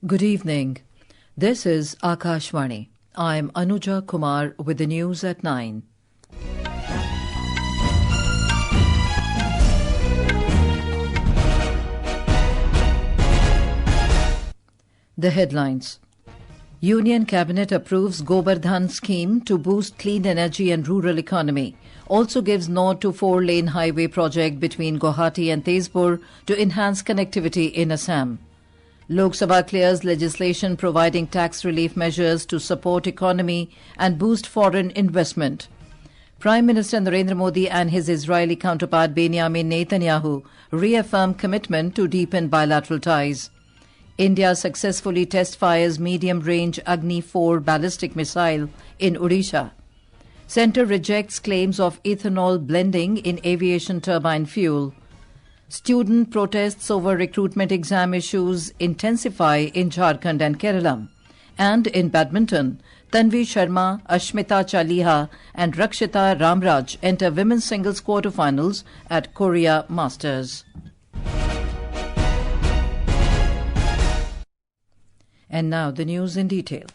Good evening. This is Akashvani. I'm Anuja Kumar with the news at 9. The headlines. Union Cabinet approves Govardhan scheme to boost clean energy and rural economy. Also gives nod to 4-lane highway project between Guwahati and Tezpur to enhance connectivity in Assam. Lok Sabha clears legislation providing tax relief measures to support economy and boost foreign investment. Prime Minister Narendra Modi and his Israeli counterpart Benjamin Netanyahu reaffirm commitment to deepen bilateral ties. India successfully test fires medium-range Agni-4 ballistic missile in Odisha. Centre rejects claims of ethanol blending in aviation turbine fuel. Student protests over recruitment exam issues intensify in Jharkhand and Kerala. And in badminton, Tanvi Sharma, Ashmita Chaliha and Rakshita Ramraj enter women's singles quarterfinals at Korea Masters. And now the news in detail.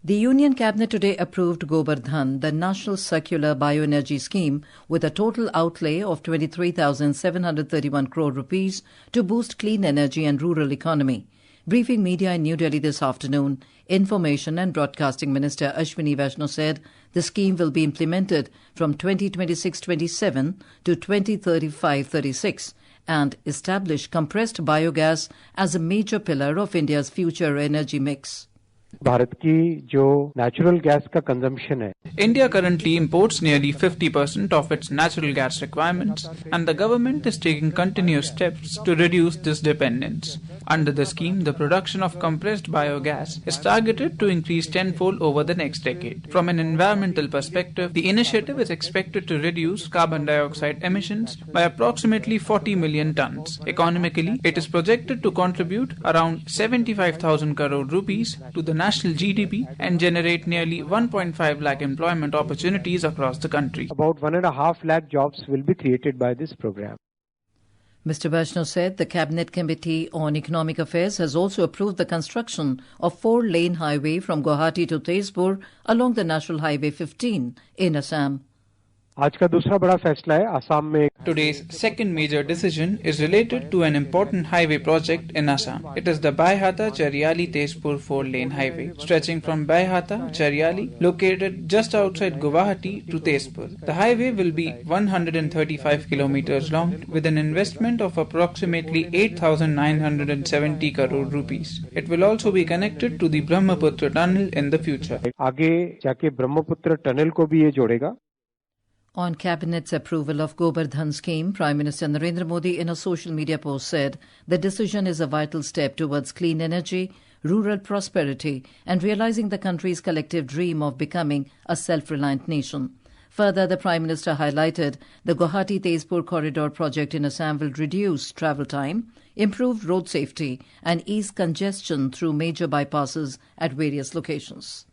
The Union Cabinet today approved Govardhan, the National Circular Bioenergy Scheme, with a total outlay of 23,731 crore rupees to boost clean energy and rural economy. Briefing media in New Delhi this afternoon, Information and Broadcasting Minister Ashwini Vaishnaw said the scheme will be implemented from 2026-27 to 2035-36 and establish compressed biogas as a major pillar of India's future energy mix. Bharat की जो natural gas का consumption है India currently imports nearly 50% of its natural gas requirements, and the government is taking continuous steps to reduce this dependence. Under the scheme, the production of compressed biogas is targeted to increase tenfold over the next decade. From an environmental perspective, the initiative is expected to reduce carbon dioxide emissions by approximately 40 million tons. Economically, it is projected to contribute around 75,000 crore rupees to the national GDP and generate nearly 1.5 lakh employment opportunities across the country. About 1.5 lakh jobs will be created by this program. Mr. Vaishnaw said the Cabinet Committee on Economic Affairs has also approved the construction of 4-lane highway from Guwahati to Tezpur along the National Highway 15 in Assam. आज का दूसरा बड़ा फैसला है असम में. Today's second major decision is related to an important highway project in Assam. It is the Baihata-Chariali-Tezpur 4-lane highway, stretching from Baihata-Chariali, located just outside Guwahati, to Tezpur. The highway will be 135 kilometers long, with an investment of approximately 8,970 crore rupees. It will also be connected to the Brahmaputra tunnel in the future. आगे जाके Brahmaputra tunnel को भी ये जोड़ेगा. On Cabinet's approval of Govardhan scheme, Prime Minister Narendra Modi in a social media post said the decision is a vital step towards clean energy, rural prosperity and realizing the country's collective dream of becoming a self-reliant nation. Further, the Prime Minister highlighted the Guwahati-Tezpur corridor project in Assam will reduce travel time, improve road safety and ease congestion through major bypasses at various locations.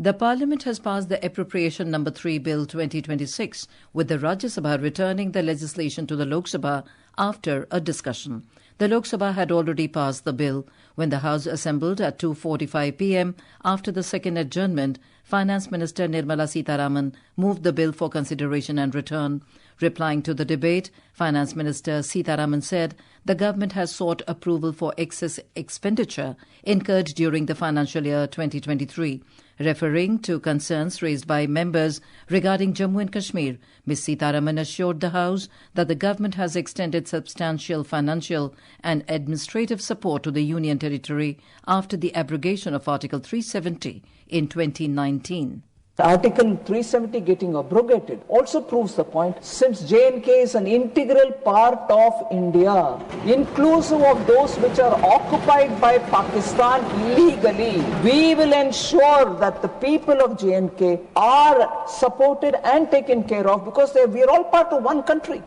The Parliament has passed the Appropriation No. 3 Bill 2026, with the Rajya Sabha returning the legislation to the Lok Sabha after a discussion. The Lok Sabha had already passed the bill. When the House assembled at 2:45 p.m. after the second adjournment, Finance Minister Nirmala Sitharaman moved the bill for consideration and return. Replying to the debate, Finance Minister Sitharaman said the government has sought approval for excess expenditure incurred during the financial year 2023. Referring to concerns raised by members regarding Jammu and Kashmir, Ms. Sitharaman assured the House that the government has extended substantial financial and administrative support to the Union territory after the abrogation of Article 370 in 2019. Article 370 getting abrogated also proves the point, since J&K is an integral part of India, inclusive of those which are occupied by Pakistan illegally. We will ensure that the people of J&K are supported and taken care of because we are all part of one country.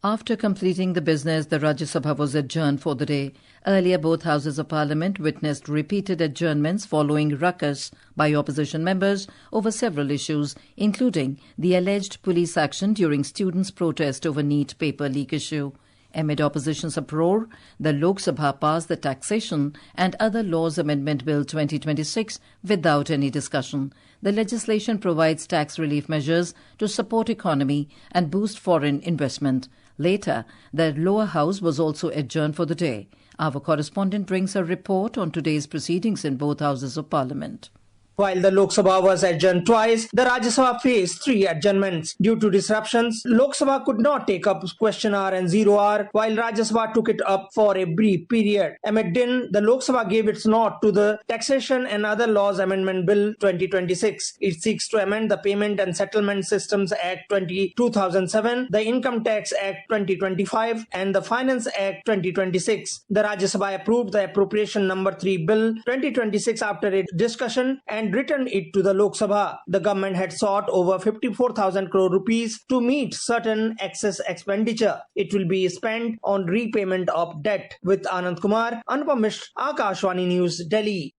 After completing the business, the Rajya Sabha was adjourned for the day. Earlier, both houses of parliament witnessed repeated adjournments following ruckus by opposition members over several issues, including the alleged police action during students' protest over NEET paper leak issue. Amid opposition's uproar, the Lok Sabha passed the Taxation and Other Laws Amendment Bill 2026 without any discussion. The legislation provides tax relief measures to support economy and boost foreign investment. Later, the lower house was also adjourned for the day. Our correspondent brings a report on today's proceedings in both houses of Parliament. While the Lok Sabha was adjourned twice, the Rajya Sabha faced 3 adjournments. Due to disruptions, Lok Sabha could not take up question hour and zero hour, while Rajya Sabha took it up for a brief period. Amid din, the Lok Sabha gave its nod to the Taxation and Other Laws Amendment Bill 2026. It seeks to amend the Payment and Settlement Systems Act 2007, the Income Tax Act 2025 and the Finance Act 2026. The Rajya Sabha approved the Appropriation Number 3 Bill 2026 after a discussion and returned it to the Lok Sabha. The government had sought over 54,000 crore rupees to meet certain excess expenditure. It will be spent on repayment of debt. With Anand Kumar, Anupam Mishra, Akashvani News, Delhi.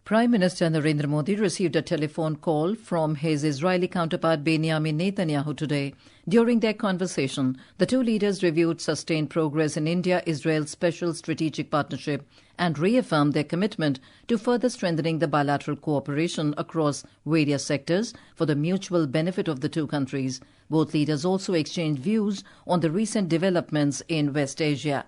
Prime Minister Narendra Modi received a telephone call from his Israeli counterpart Benjamin Netanyahu today. During their conversation, the two leaders reviewed sustained progress in India-Israel Special Strategic Partnership and reaffirmed their commitment to further strengthening the bilateral cooperation across various sectors for the mutual benefit of the two countries. Both leaders also exchanged views on the recent developments in West Asia.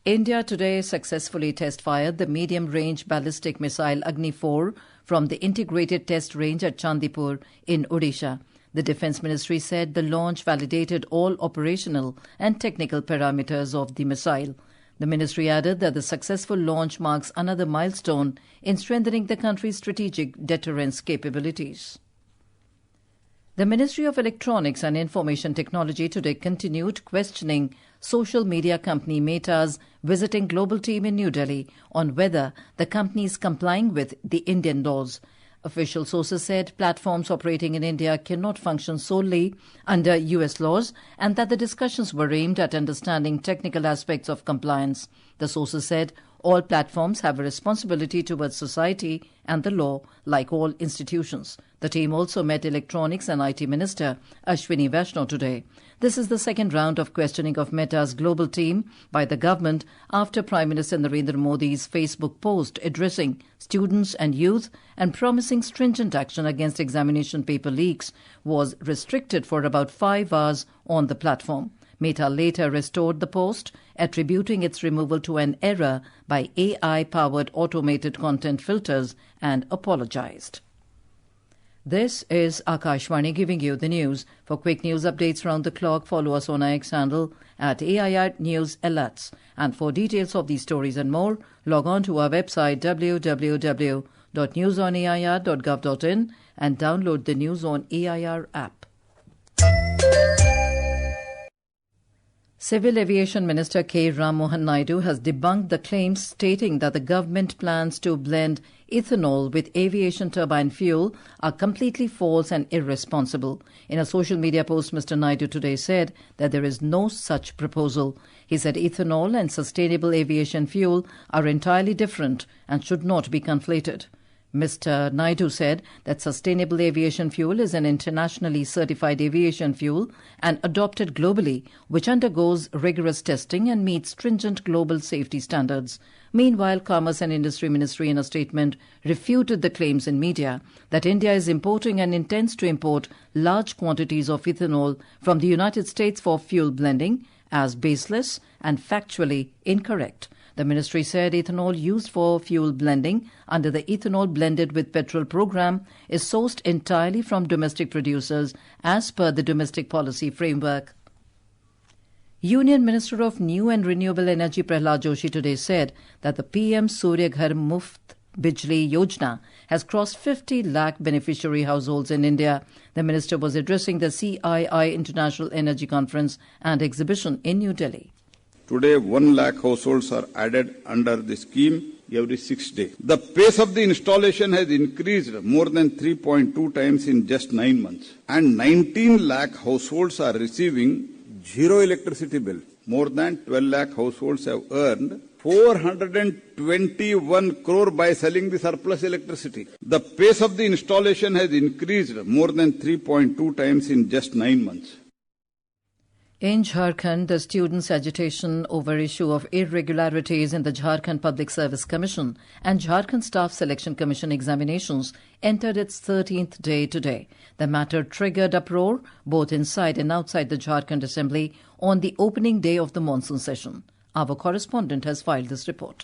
India today successfully test-fired the medium-range ballistic missile Agni-4 from the integrated test range at Chandipur in Odisha. The Defence Ministry said the launch validated all operational and technical parameters of the missile. The ministry added that the successful launch marks another milestone in strengthening the country's strategic deterrence capabilities. The Ministry of Electronics and Information Technology today continued questioning social media company Meta's visiting global team in New Delhi on whether the company is complying with the Indian laws. Official sources said platforms operating in India cannot function solely under US laws and that the discussions were aimed at understanding technical aspects of compliance. The sources said all platforms have a responsibility towards society and the law, like all institutions. The team also met Electronics and IT Minister Ashwini Vaishnaw today. This is the second round of questioning of Meta's global team by the government after Prime Minister Narendra Modi's Facebook post addressing students and youth and promising stringent action against examination paper leaks was restricted for about 5 hours on the platform. Meta later restored the post, attributing its removal to an error by AI-powered automated content filters and apologized. This is Akashvani giving you the news. For quick news updates round the clock, follow us on our X handle at AIR News Alerts. And for details of these stories and more, log on to our website www.newsonair.gov.in and download the News on AIR app. Civil Aviation Minister K. Ram Mohan Naidu has debunked the claims stating that the government plans to blend ethanol with aviation turbine fuel are completely false and irresponsible. In a social media post, Mr. Naidu today said that there is no such proposal. He said ethanol and sustainable aviation fuel are entirely different and should not be conflated. Mr. Naidu said that sustainable aviation fuel is an internationally certified aviation fuel and adopted globally, which undergoes rigorous testing and meets stringent global safety standards. Meanwhile, Commerce and Industry Ministry in a statement refuted the claims in media that India is importing and intends to import large quantities of ethanol from the United States for fuel blending as baseless and factually incorrect. The ministry said ethanol used for fuel blending under the Ethanol Blended with Petrol program is sourced entirely from domestic producers as per the domestic policy framework. Union Minister of New and Renewable Energy Prahlad Joshi today said that the PM Surya Ghar Muft Bijli Yojana has crossed 50 lakh beneficiary households in India. The minister was addressing the CII International Energy Conference and Exhibition in New Delhi. Today, 1 lakh households are added under the scheme every 6 days. The pace of the installation has increased more than 3.2 times in just 9 months. And 19 lakh households are receiving zero electricity bill. More than 12 lakh households have earned 421 crore by selling the surplus electricity. The pace of the installation has increased more than 3.2 times in just 9 months. In Jharkhand, the students' agitation over issue of irregularities in the Jharkhand Public Service Commission and Jharkhand Staff Selection Commission examinations entered its 13th day today. The matter triggered uproar both inside and outside the Jharkhand Assembly on the opening day of the monsoon session. Our correspondent has filed this report.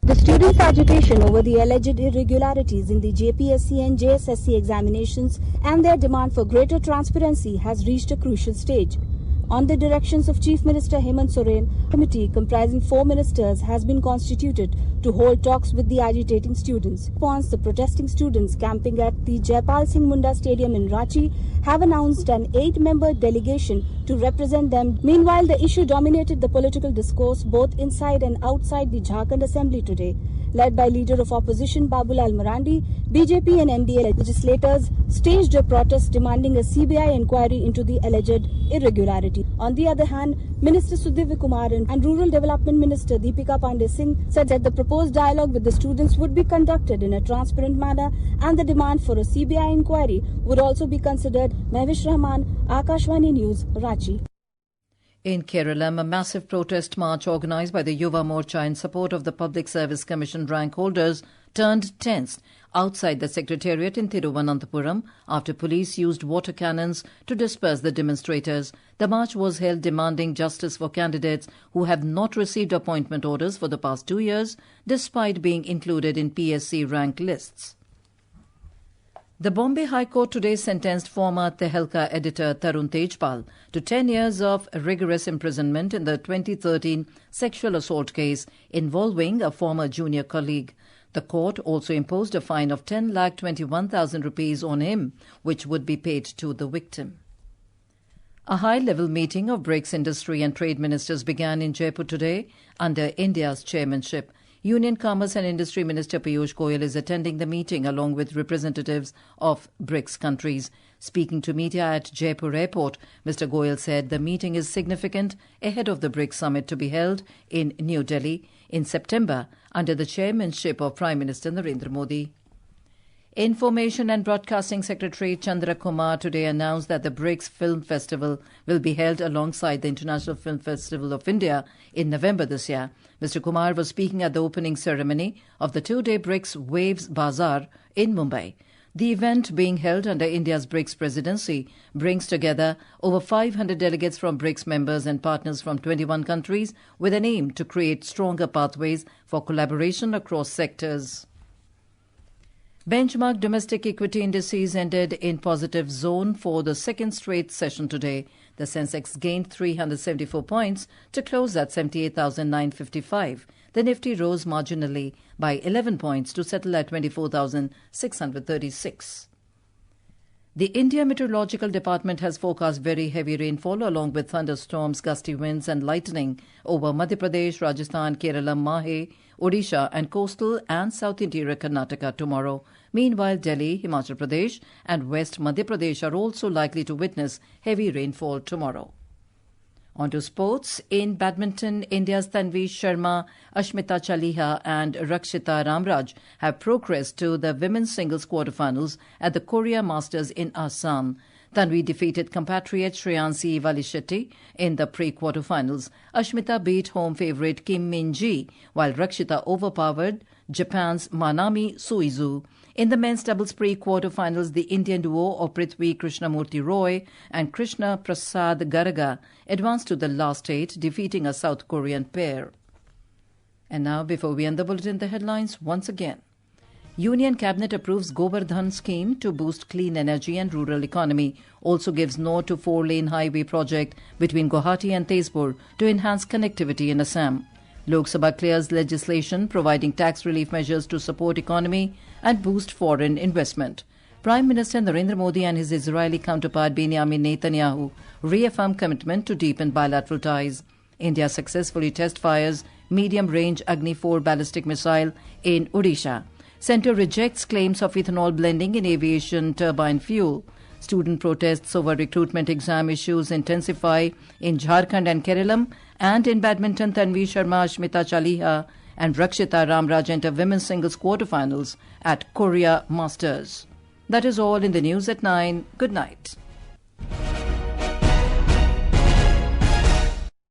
The students' agitation over the alleged irregularities in the JPSC and JSSC examinations and their demand for greater transparency has reached a crucial stage. On the directions of Chief Minister Hemant Soren, a committee comprising 4 ministers has been constituted to hold talks with the agitating students. In response, the protesting students camping at the Jaipal Singh Munda Stadium in Ranchi have announced an 8-member delegation to represent them. Meanwhile, the issue dominated the political discourse both inside and outside the Jharkhand Assembly today. Led by Leader of Opposition Babulal Marandi, BJP and NDA legislators staged a protest demanding a CBI inquiry into the alleged irregularity. On the other hand, Minister Sudhir Kumar and Rural Development Minister Deepika Pandey Singh said that the proposed dialogue with the students would be conducted in a transparent manner and the demand for a CBI inquiry would also be considered. Mehwish Rahman, Akashvani News, Ranchi. In Kerala, a massive protest march organised by the Yuva Morcha in support of the Public Service Commission rank holders turned tense outside the Secretariat in Thiruvananthapuram after police used water cannons to disperse the demonstrators. The march was held demanding justice for candidates who have not received appointment orders for the past 2 years, despite being included in PSC rank lists. The Bombay High Court today sentenced former Tehelka editor Tarun Tejpal to 10 years of rigorous imprisonment in the 2013 sexual assault case involving a former junior colleague. The court also imposed a fine of 10,21,000 rupees on him, which would be paid to the victim. A high-level meeting of BRICS industry and trade ministers began in Jaipur today under India's chairmanship. Union Commerce and Industry Minister Piyush Goyal is attending the meeting along with representatives of BRICS countries. Speaking to media at Jaipur Airport, Mr. Goyal said the meeting is significant ahead of the BRICS summit to be held in New Delhi in September under the chairmanship of Prime Minister Narendra Modi. Information and Broadcasting Secretary Chandra Kumar today announced that the BRICS Film Festival will be held alongside the International Film Festival of India in November this year. Mr. Kumar was speaking at the opening ceremony of the 2-day BRICS Waves Bazaar in Mumbai. The event, being held under India's BRICS presidency, brings together over 500 delegates from BRICS members and partners from 21 countries with an aim to create stronger pathways for collaboration across sectors. Benchmark domestic equity indices ended in positive zone for the second straight session today. The Sensex gained 374 points to close at 78,955. The Nifty rose marginally by 11 points to settle at 24,636. The India Meteorological Department has forecast very heavy rainfall along with thunderstorms, gusty winds and lightning over Madhya Pradesh, Rajasthan, Kerala, Mahe, Odisha and coastal and south interior Karnataka tomorrow. Meanwhile, Delhi, Himachal Pradesh and West Madhya Pradesh are also likely to witness heavy rainfall tomorrow. On to sports. In badminton, India's Tanvi Sharma, Ashmita Chaliha and Rakshita Ramraj have progressed to the women's singles quarterfinals at the Korea Masters in Assam. Tanvi defeated compatriot Shreyansi Valishetty in the pre-quarterfinals. Ashmita beat home favourite Kim Min-ji, while Rakshita overpowered Japan's Manami Suizu. In the men's doubles pre-quarterfinals, the Indian duo of Prithvi Krishnamurti Roy and Krishna Prasad Garaga advanced to the last 8, defeating a South Korean pair. And now, before we end the bulletin, the headlines once again. Union Cabinet approves Govardhan scheme to boost clean energy and rural economy. Also gives nod to 4-lane highway project between Guwahati and Tezpur to enhance connectivity in Assam. Lok Sabha clears legislation providing tax relief measures to support economy and boost foreign investment. Prime Minister Narendra Modi and his Israeli counterpart Benjamin Netanyahu reaffirm commitment to deepen bilateral ties. India successfully test fires medium-range Agni-4 ballistic missile in Odisha. Centre rejects claims of ethanol blending in aviation turbine fuel. Student protests over recruitment exam issues intensify in Jharkhand and Kerala. And in badminton, Tanvi Sharma, Ashmita Chaliha and Rakshita Ramraj enter women's singles quarterfinals at Korea Masters. That is all in the news at 9. Good night.